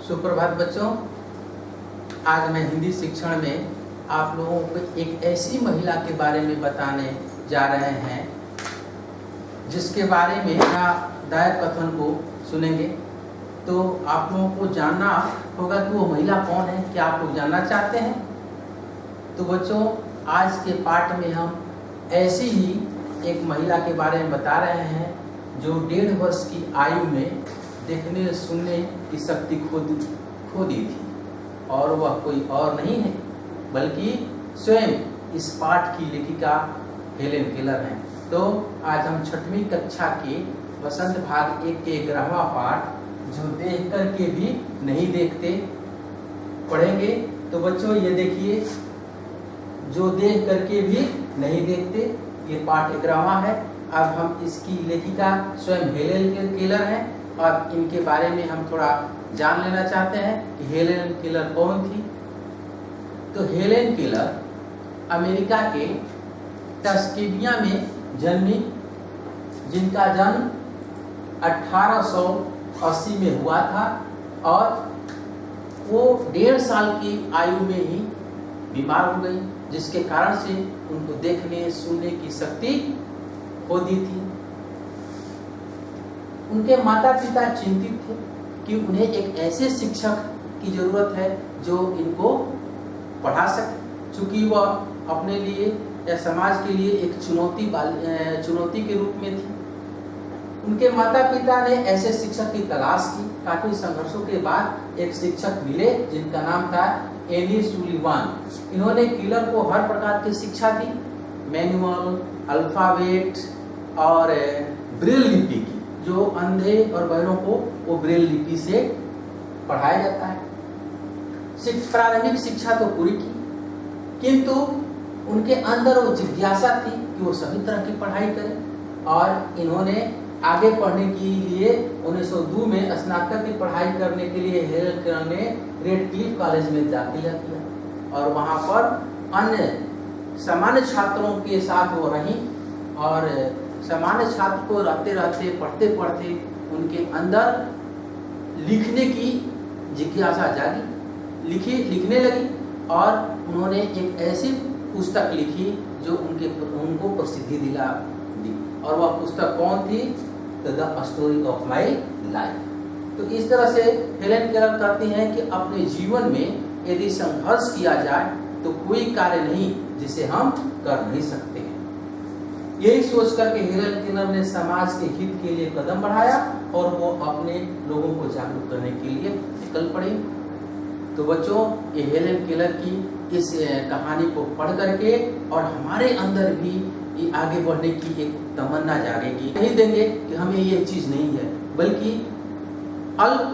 सुप्रभात बच्चों। आज मैं हिंदी शिक्षण में आप लोगों को एक ऐसी महिला के बारे में बताने जा रहे हैं जिसके बारे में दायक कथन को सुनेंगे तो आप लोगों को जानना होगा कि वो महिला कौन है। क्या आप लोग जानना चाहते हैं? तो बच्चों, आज के पाठ में हम ऐसी ही एक महिला के बारे में बता रहे हैं जो 1.5 वर्ष की आयु में देखने सुनने की शक्ति खो दी थी, और वह कोई और नहीं है बल्कि स्वयं इस पाठ की लेखिका हेलेन केलर हैं। तो आज हम 6वीं कक्षा के वसंत भाग 1 के 11वां पाठ, जो देख कर के भी नहीं देखते, पढ़ेंगे। तो बच्चों ये देखिए, जो देख करके भी नहीं देखते, ये पाठ 11वां है। अब हम इसकी लेखिका स्वयं हेलेन केलर हैं और इनके बारे में हम थोड़ा जान लेना चाहते हैं कि हेलेन केलर कौन थी। तो हेलेन केलर अमेरिका के टस्केविया में जन्मी, जिनका जन्म 1880 में हुआ था और वो 1.5 साल की आयु में ही बीमार हो गई, जिसके कारण से उनको देखने सुनने की शक्ति खो दी थी। उनके माता पिता चिंतित थे कि उन्हें एक ऐसे शिक्षक की जरूरत है जो इनको पढ़ा सके, चूंकि वह अपने लिए या समाज के लिए एक चुनौती के रूप में थी। उनके माता पिता ने ऐसे शिक्षक की तलाश की। काफी संघर्षों के बाद एक शिक्षक मिले जिनका नाम था एनी सुलिवान। इन्होंने केलर को हर प्रकार की शिक्षा दी, मैनुअल, अल्फाबेट और ब्रेल लिपि की, जो अंधे और बहरों को वो ब्रेल लिपि से पढ़ाया जाता है। प्रारंभिक शिक्षा तो पूरी की, किंतु उनके अंदर वो जिज्ञासा थी कि वो सभी तरह की पढ़ाई करें, और इन्होंने आगे पढ़ने के लिए 1902 में स्नातक की पढ़ाई करने के लिए हेलेन केलर ने रेड क्लिफ कॉलेज में दाखिला किया और वहाँ पर अन्य सामान्य छात्रों के साथ वो रही, और सामान्य छात्र को रहते रहते पढ़ते पढ़ते उनके अंदर लिखने की जिज्ञासा जागी, लिखने लगी, और उन्होंने एक ऐसी पुस्तक लिखी जो उनको प्रसिद्धि दी, और वह पुस्तक कौन थी? The story of my life. तो इस तरह से हेलेन केलर कहती हैं कि अपने जीवन में यदि संघर्ष किया जाए तो कोई कार्य नहीं जिसे हम कर नहीं सकते हैं। यही सोच करके हेलेन केलर ने समाज के हित के लिए कदम बढ़ाया और वो अपने लोगों को जागरूक करने के लिए निकल पड़ी। तो बच्चों, ये हेलेन केलर की इस कहानी को पढ़ करके और हमारे अंदर भी ये आगे बढ़ने की एक तमन्ना जागेगी। नहीं देंगे कि हमें ये चीज नहीं है, बल्कि अल्प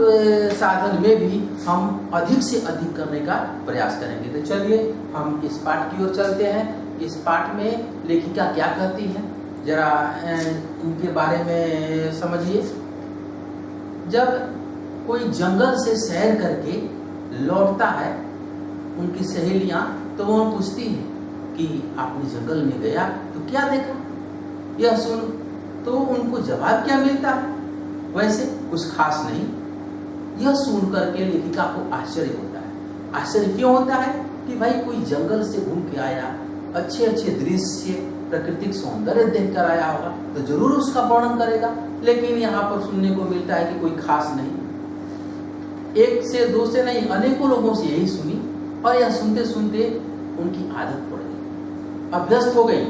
साधन में भी हम अधिक से अधिक करने का प्रयास करेंगे। तो चलिए हम इस पाठ की ओर चलते हैं। इस पाठ में लेखिका क्या कहती है, जरा इनके बारे में समझिए। जब कोई जंगल से सैर करके लौटता है, उनकी सहेलियां तो वो पूछती हैं कि आपने जंगल में गया तो क्या देखा? यह सुन तो उनको जवाब क्या मिलता है? वैसे कुछ खास नहीं। यह सुन करके लेखिका को आश्चर्य होता है। आश्चर्य क्यों होता है कि भाई कोई जंगल से घूम के आया, अच्छे अच्छे दृश्य, प्राकृतिक सौंदर्य देख कर आया होगा तो जरूर उसका वर्णन करेगा, लेकिन यहाँ पर सुनने को मिलता है कि कोई खास नहीं। एक से दो से नहीं, अनेकों लोगों से यही सुनी, और यह सुनते सुनते उनकी आदत पड़ गई, अभ्यस्त हो गई,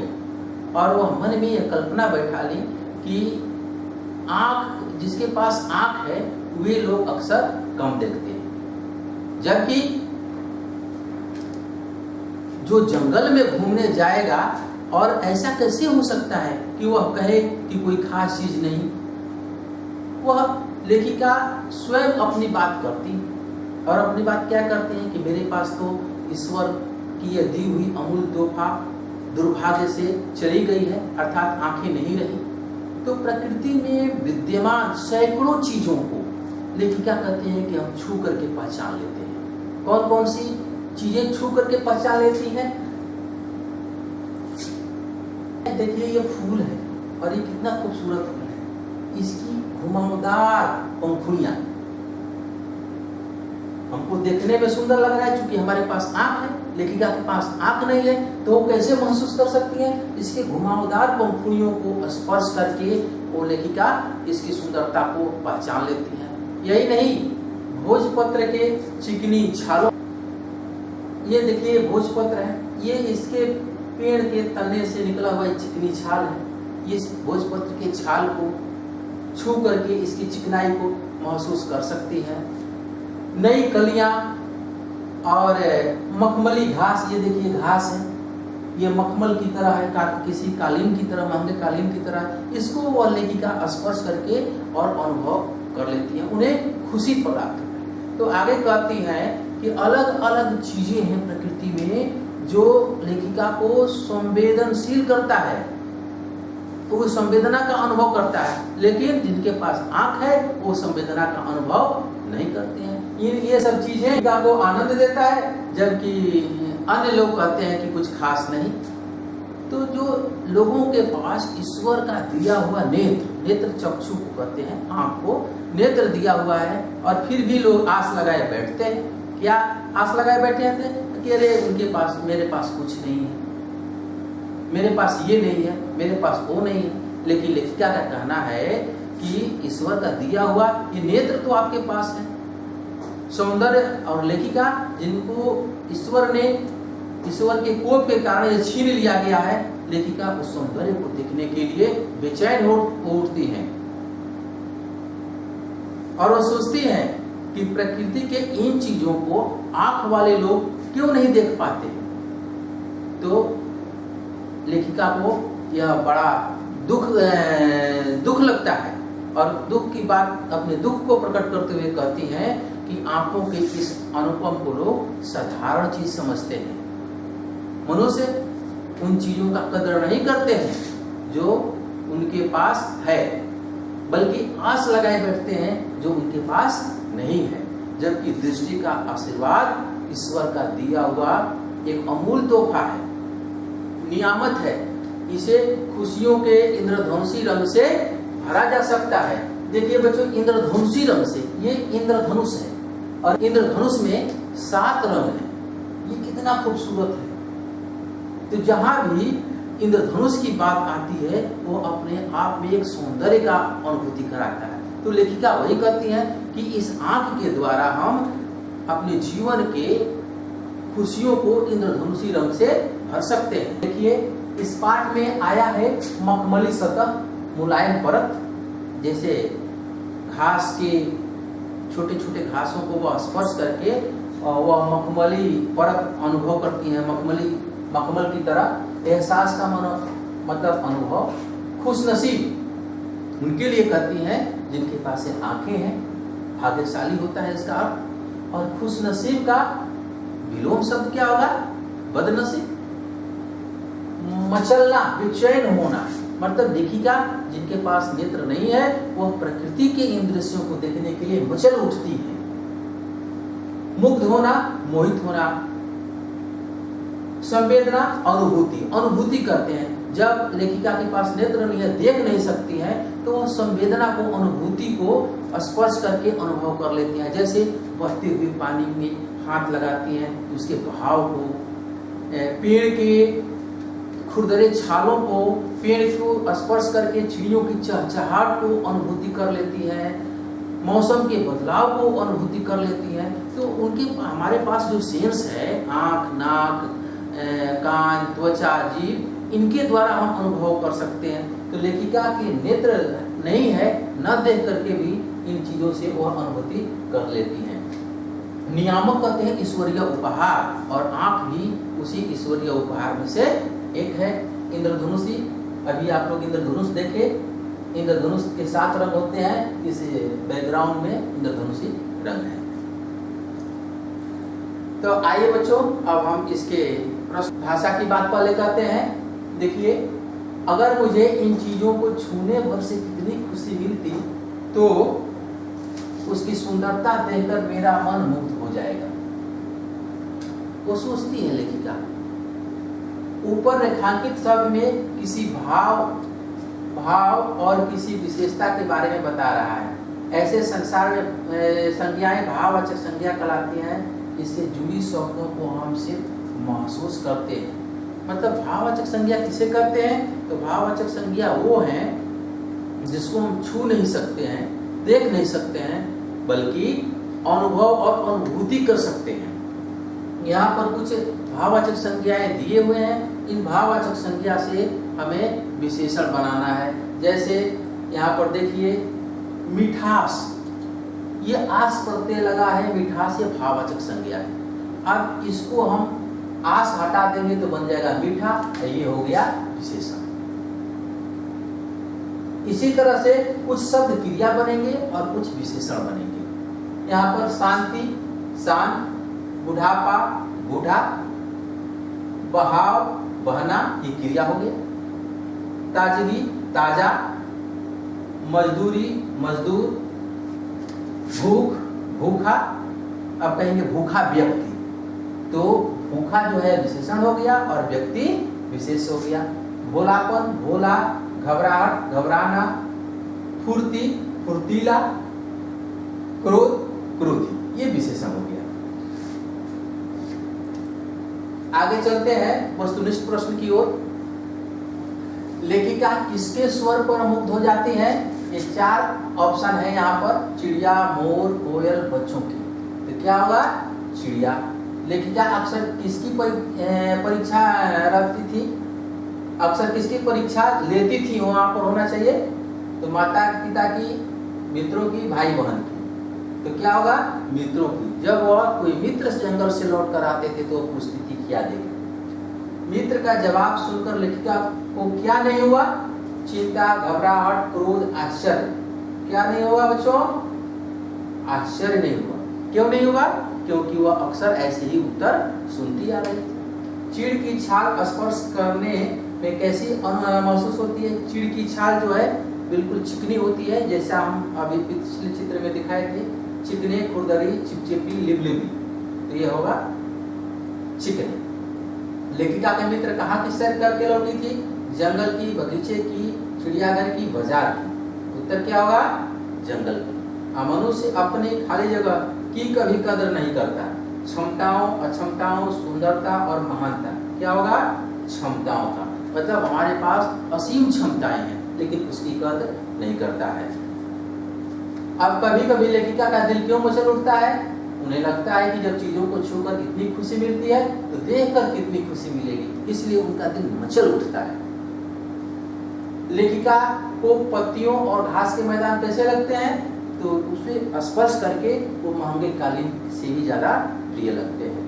और वह मन में यह कल्पना बैठा ली कि जिसके पास आंख है वे लोग अक्सर कम देखते हैं, जबकि जो जंगल में घूमने जाएगा, और ऐसा कैसे हो सकता है कि वह कहे कि कोई खास चीज नहीं। वह लेखिका स्वयं अपनी बात करती, और अपनी बात क्या करती है कि मेरे पास तो ईश्वर की यह दी हुई अमूल्य तोहफा दुर्भाग्य से चली गई है, अर्थात आंखें नहीं रही। तो प्रकृति में विद्यमान सैकड़ों चीजों को लेखिका कहते हैं कि हम छू करके पहचान लेते हैं। कौन कौन सी चीजें छू करके पहचान लेती हैं? देखिए, ये फूल है और ये कितना खूबसूरत फूल है। इसकी घुमावदार पंखुड़ियां, हमको देखने में सुंदर लग रहा है, क्योंकि हमारे पास आंख है, लेखिका के पास आंख नहीं है, तो वो कैसे महसूस कर सकती है? इसके घुमावदार पंखुड़ियों को स्पर्श करके वो लेखिका इसकी सुंदरता को पहचान लेती है। यही नहीं, भोजपत्र के चिकनी छालों, ये देखिए भोजपत्र है, ये इसके पेड़ के तने से निकला हुआ चिकनी छाल है। ये भोजपत्र के छाल को छू करके इसकी चिकनाई को महसूस कर सकती है। नई कलियां और मखमली घास, ये देखिए घास है, ये मखमल की तरह है, किसी कालीन की तरह, महंगे कालीन की तरह, इसको वह लेखिका स्पर्श करके और अनुभव कर लेती है, उन्हें खुशी प्राप्त है। तो आगे कहती हैं कि अलग अलग चीजें हैं प्रकृति में जो लेखिका को संवेदनशील करता है, तो वो संवेदना का अनुभव करता है, लेकिन जिनके पास आंख है वो संवेदना का अनुभव नहीं करते हैं। ये सब चीजें लेखिका को आनंद देता है, जबकि अन्य लोग कहते हैं कि कुछ खास नहीं। तो जो लोगों के पास ईश्वर का दिया हुआ नेत्र चक्षु को कहते हैं, आंख को नेत्र दिया हुआ है, और फिर भी लोग आस लगाए बैठते हैं। क्या आस लगाए बैठे थे कि अरे उनके पास, मेरे पास कुछ नहीं है, मेरे पास ये नहीं है, मेरे पास वो नहीं है। लेकिन लेखिका का कहना है कि ईश्वर का दिया हुआ ये नेत्र तो आपके पास है। सौंदर्य और लेखिका जिनको ईश्वर के कोप के कारण ये छीन लिया गया है, लेखिका उस सौंदर्य को देखने के लिए बेचैन हो उठती हैं, और वो सोचती हैं कि प्रकृति के इन चीजों को आंख वाले लोग क्यों नहीं देख पाते। तो लेखिका को यह बड़ा दुख लगता है, और दुख की बात, अपने दुख को प्रकट करते हुए कहती हैं कि आंखों के इस अनुपम को लोग साधारण चीज समझते हैं। मनुष्य उन चीजों का कदर नहीं करते हैं जो उनके पास है, बल्कि आस लगाए बैठते हैं जो उनके पास नहीं है। जबकि दृष्टि का आशीर्वाद ईश्वर का दिया हुआ एक अमूल्य तोहफा है, नियामत है। इसे खुशियों के इंद्रधनुषी रंग से भरा जा सकता है। देखिए बच्चों, इंद्रधनुषी रंग से, ये इंद्रधनुष है, और इंद्रधनुष में 7 रंग है। ये कितना खूबसूरत है। तो जहां भी इंद्रधनुष की बात आती है वो अपने आप में एक सौंदर्य का अनुभूति कराता है। तो लेखिका वही कहती है कि इस आंख के द्वारा हम अपने जीवन के खुशियों को इंद्रधनुषी रंग से भर सकते हैं। देखिए इस पाठ में आया है मखमली सतह, मुलायम परत, जैसे घास के छोटे छोटे घासों को वह स्पर्श करके वह मखमली परत अनुभव करती है, मखमल की तरह एहसास का मतलब अनुभव। खुशनसीब उनके लिए कहती हैं जिनके पास आंखें हैं, भाग्यशाली होता है इसका अर्थ। और खुशनसीब का विलोम शब्द क्या होगा? बदनसीब। मचलना, बेचैन होना, मतलब लेखिका जिनके पास नेत्र नहीं है वह प्रकृति के इन दृश्यों को देखने के लिए मचल उठती है। मुग्ध होना, मोहित होना। संवेदना, अनुभूति करते हैं। जब लेखिका के पास नेत्र नहीं है, देख नहीं सकती है, तो वह संवेदना को, अनुभूति को स्पर्श करके अनुभव कर लेती हैं। जैसे बहते हुए पानी में हाथ लगाती हैं, उसके बहाव को, पेड़ के खुरदरे छालों को, पेड़ को स्पर्श करके चिड़ियों की चहचहाट को अनुभूति कर लेती है, मौसम के बदलाव को अनुभूति कर लेती है। तो उनके, हमारे पास जो सेंस है, आँख, नाक, कान, त्वचा, जीभ, इनके द्वारा हम अनुभव कर सकते हैं। तो लेखिका के नेत्र नहीं है, न देख करके भी इन चीजों से वह अनुभूति कर लेती हैं। नियामक कहते हैं ईश्वरीय उपहार, और आंख भी उसी ईश्वरीय उपहार में से एक है। इंद्रधनुषी, अभी आप लोग इंद्रधनुष देखे, इंद्रधनुष के 7 रंग होते हैं, इस बैकग्राउंड में इंद्रधनुषी रंग है। तो आइए बच्चों, अब हम इसके भाषा की बात पहले करते हैं। देखिए, अगर मुझे इन चीजों को छूने भर से कितनी खुशी मिलती, तो उसकी सुंदरता देखकर मेरा मन मुग्ध हो जाएगा। वो सोचती है लेखिका। ऊपर रेखांकित शब्द में किसी भाव और किसी विशेषता के बारे में बता रहा है। ऐसे संसार में संज्ञाएं भाववाचक संज्ञा कहलाती हैं। इससे जुड़ी शब्दों को हम सिर्फ महसूस करते हैं। मतलब भाववाचक संज्ञा किसे करते हैं? तो भाववाचक संज्ञा वो हैं जिसको हम छू नहीं सकते हैं, देख नहीं सकते हैं, बल्कि अनुभव और अनुभूति कर सकते हैं। यहाँ पर कुछ भाववाचक संज्ञाएं दिए हुए हैं। इन भाववाचक संज्ञा से हमें विशेषण बनाना है। जैसे यहाँ पर देखिए मिठास, ये आस प्रत्यय लगा है, मिठास ये भाववाचक संज्ञा है। अब इसको हम आस हटा देंगे तो बन जाएगा मीठा, ये हो गया विशेषण। इसी तरह से कुछ शब्द क्रिया बनेंगे और कुछ विशेषण बनेंगे। यहाँ पर शांति, शांत, बुढ़ापा, बूढ़ा, बहाव, बहना, ये क्रिया हो गया। ताजगी, ताजा, मजदूरी, मजदूर, भूख, भूखा। अब कहेंगे भूखा व्यक्ति, तो भूखा जो है विशेषण हो गया और व्यक्ति विशेष हो गया। भोलापन, भोला, घबराहट, घबराना, फुर्ती, फुर्तीला, क्रोध, क्रोधी, ये विशेषण हो गया। आगे चलते हैं वस्तुनिष्ठ प्रश्न की ओर। लेखिका किसके स्वर पर मुग्ध हो जाती है? ये 4 ऑप्शन है यहाँ पर, चिड़िया, मोर, कोयल, बच्चों की। तो क्या होगा? चिड़िया। लेखिका अक्सर किसकी परीक्षा रखती थी? अक्सर किसकी परीक्षा लेती थी? वहां पर होना चाहिए तो माता पिता की, मित्रों की, भाई बहन की। तो क्या होगा? मित्रों की। जब वह कोई मित्र जंगल से लौट कर आते थे तो पूछती थी क्या देखें। मित्र का जवाब सुनकर लेखिका को क्या नहीं हुआ? चिंता, घबराहट, क्रोध, आश्चर्य। क्या नहीं हुआ बच्चों? आश्चर्य नहीं हुआ। क्यों नहीं हुआ? क्योंकि वह अक्सर ऐसे ही उत्तर सुनती आ रही थी। चीड़ की छाल स्पर्श करने में कैसी महसूस होती है? चीड़ की छाल जो है बिल्कुल चिकनी होती है, जैसा हम अभी पिछले चित्र में दिखाए थे। चिकने, खुरदरी, चिपचिपी, लिबलिबी, तो ये होगा चिकने। लेखिका के मित्र कहाँ की सैर करके लौटी थी? जंगल की, बगीचे की, चिड़ियाघर की, बाजार की। उत्तर क्या होगा? जंगल की। मनुष्य अपनी खाली जगह की कभी कदर नहीं करता। क्षमताओं, अक्षमताओं, सुंदरता और महानता। क्या होगा? क्षमताओं का मतलब हमारे पास असीम क्षमताएं हैं, लेकिन उसकी कदर नहीं करता है। अब कभी कभी लेखिका का दिल क्यों मचल उठता है? उन्हें लगता है कि जब चीजों को छूकर इतनी खुशी मिलती है तो देखकर कितनी खुशी मिलेगी, इसलिए उनका दिल मचल उठता है। लेखिका को पत्तियों और घास के मैदान कैसे लगते हैं? तो उसे स्पर्श करके वो महंगे कालीन से भी ज्यादा प्रिय लगते हैं।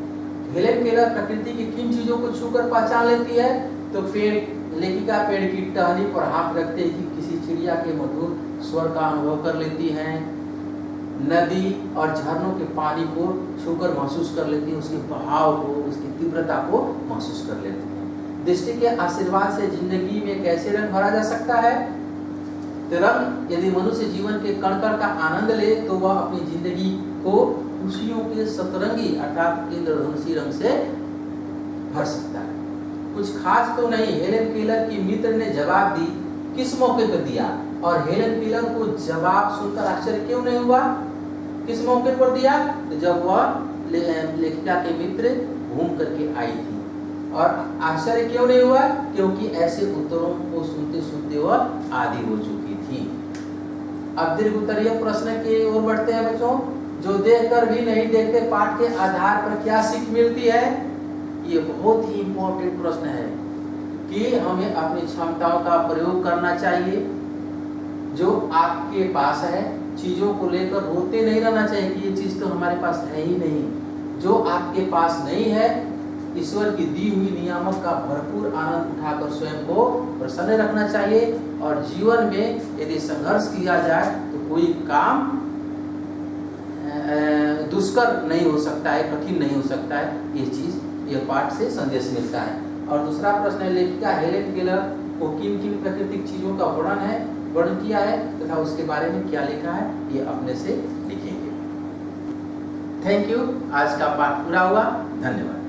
हेलेन केलर प्रकृति की किन चीजों को छूकर पहचान लेती है? तो पेड़, लेखिका पेड़ की टहनी पर हाथ रखते ही किसी चिड़िया के मधुर स्वर का अनुभव कर लेती हैं। नदी और झरनों के पानी को छूकर महसूस कर लेती है, उसके बहाव को, उसकी तीव्रता को महसूस कर लेती है। दृष्टि के आशीर्वाद से जिंदगी में कैसे रंग भरा जा सकता है? तो रंग, यदि मनुष्य जीवन के कण-कण का आनंद ले तो वह अपनी जिंदगी को खुशियों के सतरंगी अर्थात इंद्रधनुषी रंग से भर सकता है। कुछ खास तो नहीं, हेलेन केलर की मित्र ने जवाब दी, किस मौके पर दिया? और हेलेन केलर को जवाब सुनकर आश्चर्य क्यों नहीं हुआ? किस मौके पर दिया? तो जब वह लेखिका के मित्र घूम करके आई थी। और आश्चर्य क्यों नहीं हुआ? क्योंकि ऐसे उत्तरों को सुनते सुनते वह आदी हो चुकी थी। अब दीर्घ उत्तरीय प्रश्न की ओर बढ़ते हैं बच्चों। जो देखकर भी नहीं देखते पाठ के आधार पर क्या सीख मिलती है? ये बहुत ही इंपॉर्टेंट प्रश्न है कि हमें अपनी क्षमताओं का प्रयोग करना चाहिए। जो आपके पास है, चीजों को लेकर रोते नहीं रहना चाहिए कि ये चीज तो हमारे पास है ही नहीं। जो आपके पास नहीं है, ईश्वर की दी हुई नियामक का भरपूर आनंद उठाकर स्वयं को प्रसन्न रखना चाहिए। और जीवन में यदि संघर्ष किया जाए तो कोई काम दुष्कर नहीं हो सकता है, कठिन नहीं हो सकता है। ये चीज, ये पाठ से संदेश मिलता है। और दूसरा प्रश्न है, लेखिका हेलेन केलर को किन किन प्राकृतिक चीजों का वर्णन किया है तथा उसके बारे में क्या लिखा है, ये अपने से लिखेंगे। Thank you. आज का पाठ पूरा हुआ। धन्यवाद।